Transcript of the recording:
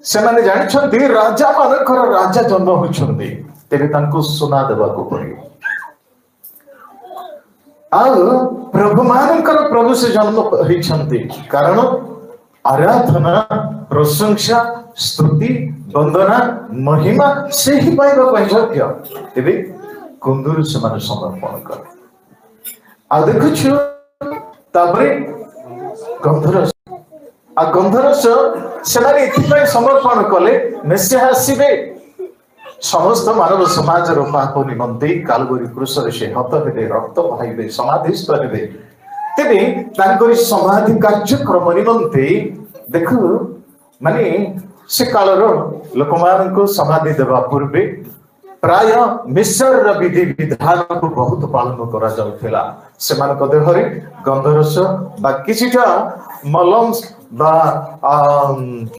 से माने जानिछन्ति राजा मानकर राजा जन्म होइछन्ति तेरे तांको सुना देबाको पड़ियो आ प्रभु मानकर प्रभु से जन्म होइछन्ति कारण आराधना प्रशंसा स्तुति वंदना महिमा से ही पाइबा ପାଇଁ ଯୋଗ୍ୟ ତେବେ କୁନ୍ଦୁରୁ ସେମାନେ ସମର୍ପଣ କଲେ आ देखुछु तापरे गंधरस आ गंधरस ସେମାନେ ଏଥିପାଇଁ ସମର୍ପଣ କଲେ ମେସିଆ ଆସିବେ समस्त मानव समाज पाप निमंते कालवरी क्रूसरे से हत हेबे रक्त बहाइबे समाधिस्थ हेबे तेबे तांकरी समाधि कार्यक्रम निमंते देखु माने से कालर लोकमान को समाधि देवा पूर्वे प्राय मिसर विधि विधान को बहुत पालन करा जाउथिला सेमानक देहरे गंधरस बा किछिटा मलम बा